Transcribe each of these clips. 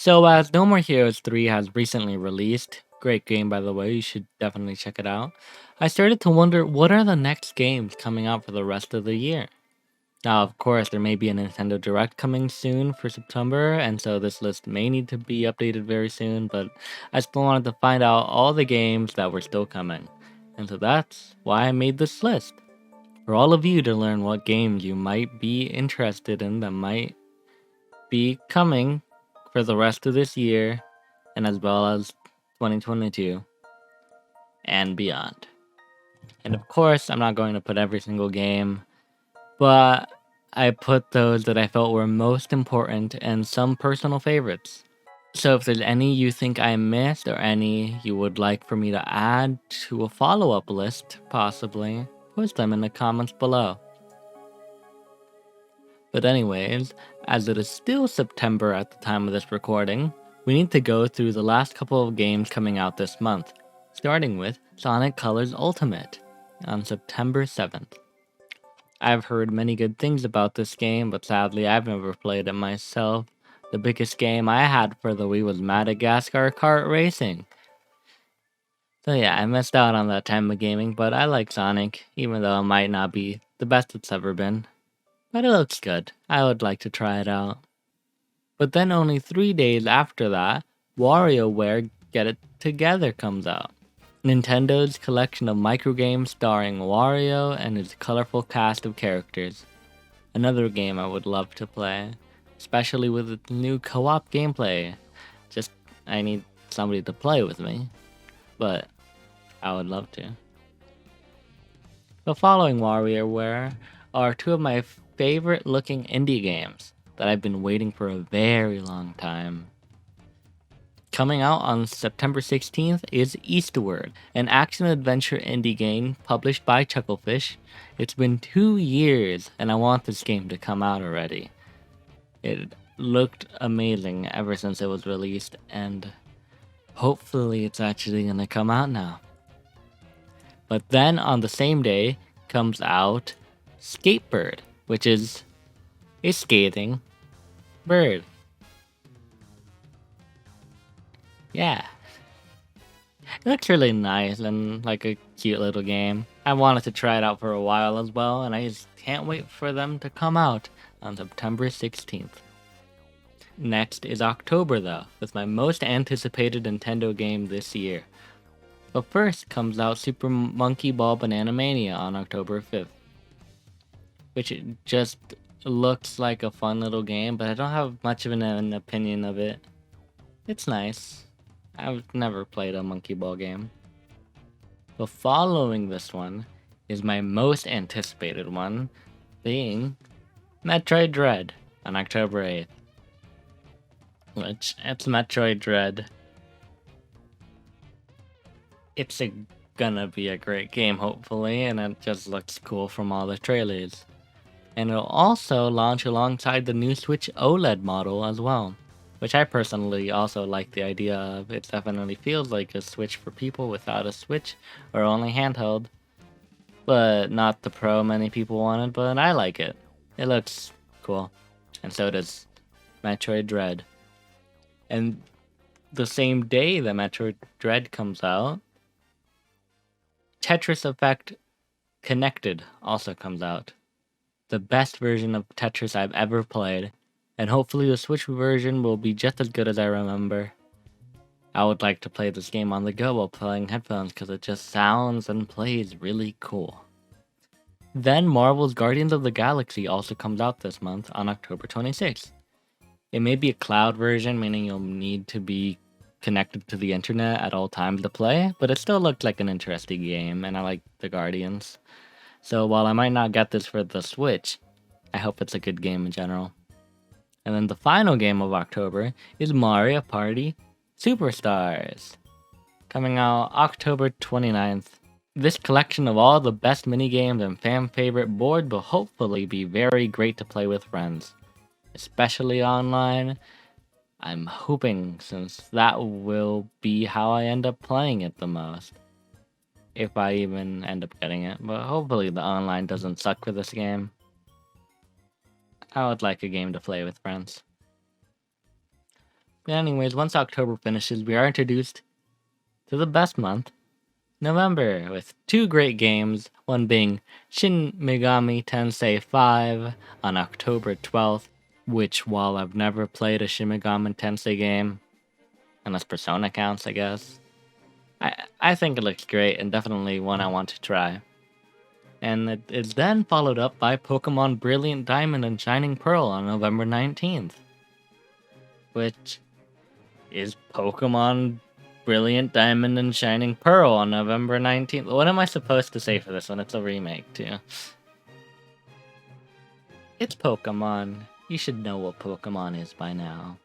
So, as No More Heroes 3 has recently released, great game by the way, you should definitely check it out. I started to wonder what are the next games coming out for the rest of the year. Now, of course, there may be a Nintendo Direct coming soon for September, and so this list may need to be updated very soon, but I still wanted to find out all the games that were still coming. And so that's why I made this list. For all of you to learn what games you might be interested in that might be coming for the rest of this year, and as well as 2022 and beyond. And of course, I'm not going to put every single game, but I put those that I felt were most important and some personal favorites. So if there's any you think I missed or any you would like for me to add to a follow-up list, possibly, post them in the comments below. But anyways, as it is still September at the time of this recording, we need to go through the last couple of games coming out this month, starting with Sonic Colors Ultimate on September 7th. I've heard many good things about this game, but sadly I've never played it myself. The biggest game I had for the Wii was Madagascar Kart Racing. So yeah, I missed out on that time of gaming, but I like Sonic, even though it might not be the best it's ever been. But it looks good. I would like to try it out. But then only 3 days after that, WarioWare Get It Together comes out. Nintendo's collection of microgames starring Wario and his colorful cast of characters. Another game I would love to play, especially with its new co-op gameplay. Just, I need somebody to play with me, but I would love to. But following WarioWare are two of my favorite looking indie games that I've been waiting for a very long time. Coming out on September 16th is Eastward, an action-adventure indie game published by Chucklefish. It's been 2 years and I want this game to come out already. It looked amazing ever since it was released, and hopefully it's actually gonna come out now. But then on the same day comes out SkateBIRD, which is a skating bird. Yeah. It looks really nice and like a cute little game. I wanted to try it out for a while as well, and I just can't wait for them to come out on September 16th. Next is October though, with my most anticipated Nintendo game this year. But first comes out Super Monkey Ball Banana Mania on October 5th. Which just looks like a fun little game, but I don't have much of an opinion of it. It's nice. I've never played a Monkey Ball game. But following this one is my most anticipated one, being Metroid Dread on October 8th. Which, it's Metroid Dread. It's gonna be a great game, hopefully, and it just looks cool from all the trailers. And it'll also launch alongside the new Switch OLED model as well, which I personally also like the idea of. It definitely feels like a Switch for people without a Switch or only handheld, but not the Pro many people wanted, but I like it. It looks cool, and so does Metroid Dread. And the same day that Metroid Dread comes out, Tetris Effect Connected also comes out. The best version of Tetris I've ever played, and hopefully the Switch version will be just as good as I remember. I would like to play this game on the go while playing headphones because it just sounds and plays really cool. Then Marvel's Guardians of the Galaxy also comes out this month on October 26th. It may be a cloud version, meaning you'll need to be connected to the internet at all times to play, but it still looked like an interesting game, and I like the Guardians. So while I might not get this for the Switch, I hope it's a good game in general. And then the final game of October is Mario Party Superstars, coming out October 29th. This collection of all the best minigames and fan favorite board will hopefully be very great to play with friends, especially online. I'm hoping, since that will be how I end up playing it the most. If I even end up getting it, but hopefully the online doesn't suck for this game. I would like a game to play with friends. But anyways, once October finishes, we are introduced to the best month, November, with 2 great games, one being Shin Megami Tensei 5 on October 12th, which, while I've never played a Shin Megami Tensei game, unless Persona counts, I guess, I think it looks great and definitely one I want to try. And it is then followed up by Pokemon Brilliant Diamond and Shining Pearl on November 19th, which is Pokemon Brilliant Diamond and Shining Pearl on November 19th. What am I supposed to say for this one? It's a remake, too. It's Pokemon. You should know what Pokemon is by now.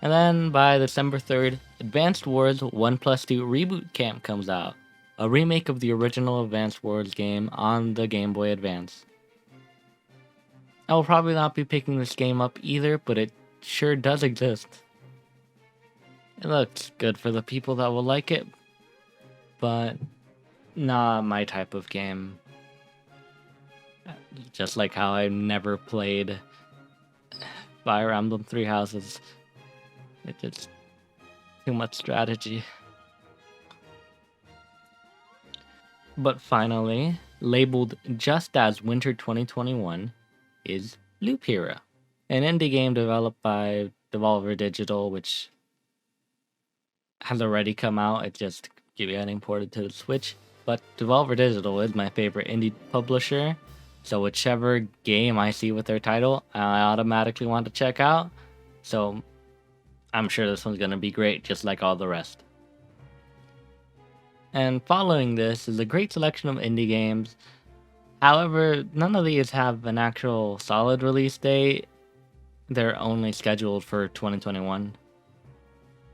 And then by December 3rd, Advanced Wars 1+2 Reboot Camp comes out, a remake of the original Advanced Wars game on the Game Boy Advance. I will probably not be picking this game up either, but it sure does exist. It looks good for the people that will like it, but not my type of game. Just like how I never played Fire Emblem Three Houses. It's just too much strategy. But finally, labeled just as Winter 2021, is Loop Hero, an indie game developed by Devolver Digital, which has already come out. It's just getting ported to the Switch. But Devolver Digital is my favorite indie publisher, so whichever game I see with their title, I automatically want to check out. So I'm sure this one's going to be great, just like all the rest. And following this is a great selection of indie games. However, none of these have an actual solid release date. They're only scheduled for 2021.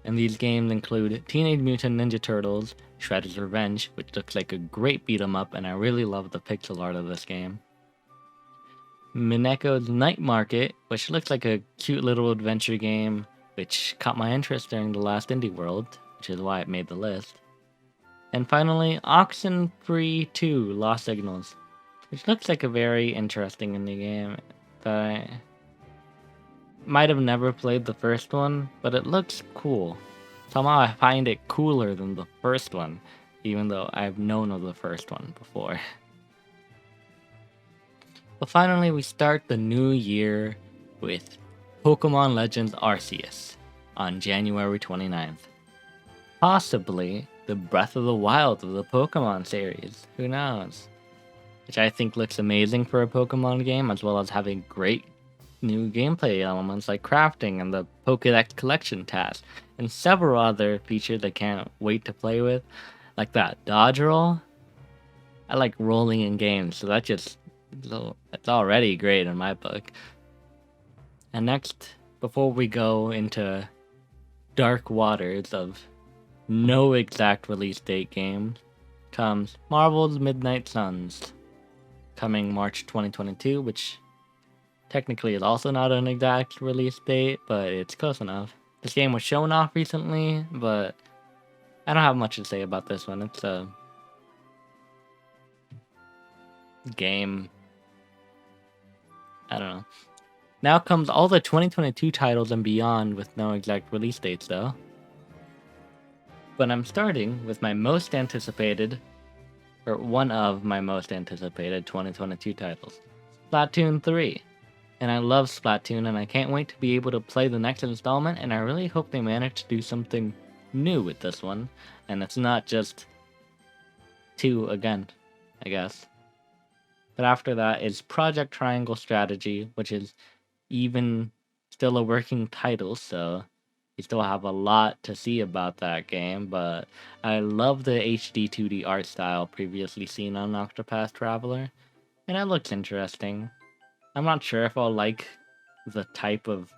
And these games include Teenage Mutant Ninja Turtles, Shredder's Revenge, which looks like a great beat 'em up, and I really love the pixel art of this game. Mineko's Night Market, which looks like a cute little adventure game, which caught my interest during the last Indie World, which is why it made the list. And finally, Oxenfree 2 Lost Signals, which looks like a very interesting indie game that I might have never played the first one, but it looks cool. Somehow I find it cooler than the first one, even though I've known of the first one before. But finally, we start the new year with Pokemon Legends Arceus on January 29th. Possibly the Breath of the Wild of the Pokemon series, who knows? Which I think looks amazing for a Pokemon game, as well as having great new gameplay elements like crafting and the Pokédex collection task, and several other features I can't wait to play with, like that dodge roll. I like rolling in games, so it's already great in my book. And next, before we go into dark waters of no exact release date games, comes Marvel's Midnight Suns, coming March 2022, which technically is also not an exact release date, but it's close enough. This game was shown off recently, but I don't have much to say about this one. It's a game. I don't know. Now comes all the 2022 titles and beyond with no exact release dates though. But I'm starting with my most anticipated, or one of my most anticipated 2022 titles, Splatoon 3. And I love Splatoon, and I can't wait to be able to play the next installment, and I really hope they manage to do something new with this one, and it's not just 2 again, I guess. But after that is Project Triangle Strategy, which is even still a working title, so you still have a lot to see about that game, but I love the HD 2D art style previously seen on Octopath Traveler, and it looks interesting. I'm not sure if I'll like the type of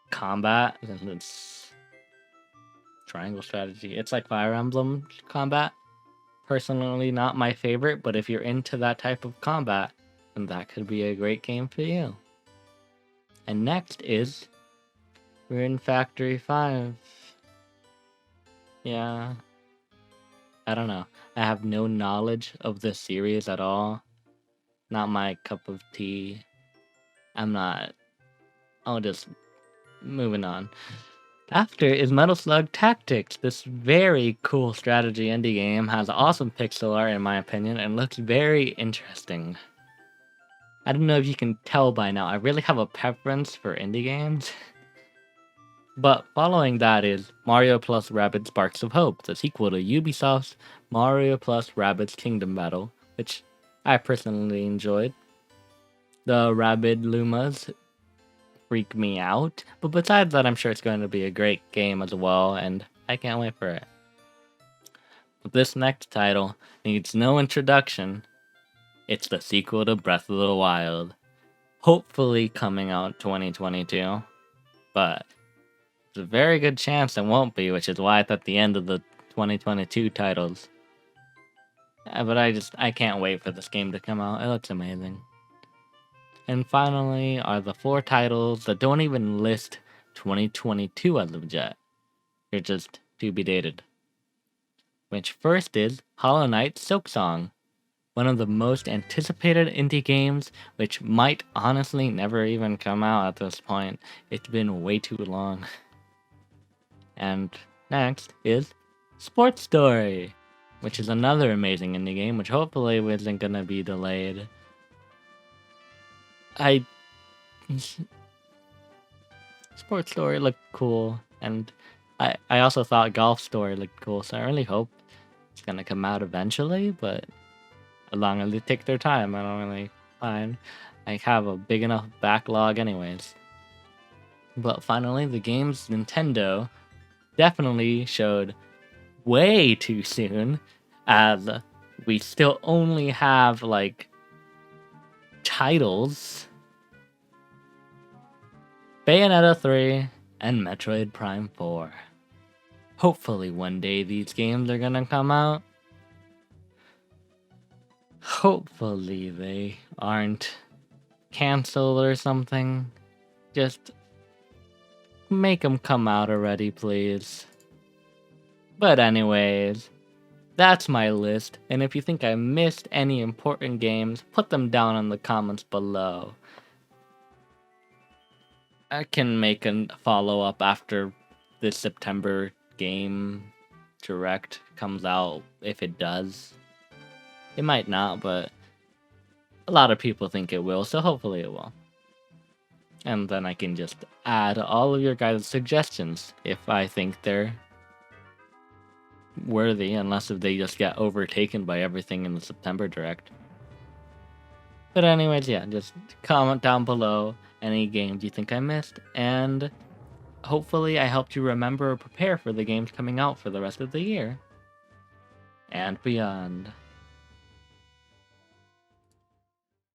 combat, since it's triangle strategy. It's like Fire Emblem combat. Personally, not my favorite, but if you're into that type of combat, then that could be a great game for you. And next is Rune Factory 5. Yeah, I don't know. I have no knowledge of this series at all. Not my cup of tea. I'll just moving on. After is Metal Slug Tactics. This very cool strategy indie game has awesome pixel art in my opinion and looks very interesting. I don't know if you can tell by now, I really have a preference for indie games. But following that is Mario plus Rabbids Sparks of Hope, the sequel to Ubisoft's Mario plus Rabbids Kingdom Battle, which I personally enjoyed. The Rabbid Lumas freak me out, but besides that, I'm sure it's going to be a great game as well, and I can't wait for it. But this next title needs no introduction. It's the sequel to Breath of the Wild, hopefully coming out 2022, but there's a very good chance it won't be, which is why it's at the end of the 2022 titles. But I can't wait for this game to come out. It looks amazing. And finally are the 4 titles that don't even list 2022 as of yet. They're just to be dated. Which first is Hollow Knight Silksong, one of the most anticipated indie games, which might honestly never even come out at this point. It's been way too long. And next is Sports Story, which is another amazing indie game, which hopefully isn't gonna be delayed. Sports Story looked cool, and I also thought Golf Story looked cool, so I really hope it's gonna come out eventually, but as long as they take their time, I don't really mind. I have a big enough backlog anyways. But finally, the games Nintendo definitely showed way too soon, as we still only have, like, titles. Bayonetta 3 and Metroid Prime 4. Hopefully one day these games are gonna come out. Hopefully they aren't canceled or something. Just make them come out already, please. But anyways, that's my list, and if you think I missed any important games, put them down in the comments below. I can make a follow-up after this September game direct comes out, if it does. It might not, but a lot of people think it will, so hopefully it will. And then I can just add all of your guys' suggestions if I think they're worthy, unless if they just get overtaken by everything in the September direct. But anyways, yeah, just comment down below any games you think I missed, and hopefully I helped you remember or prepare for the games coming out for the rest of the year and beyond.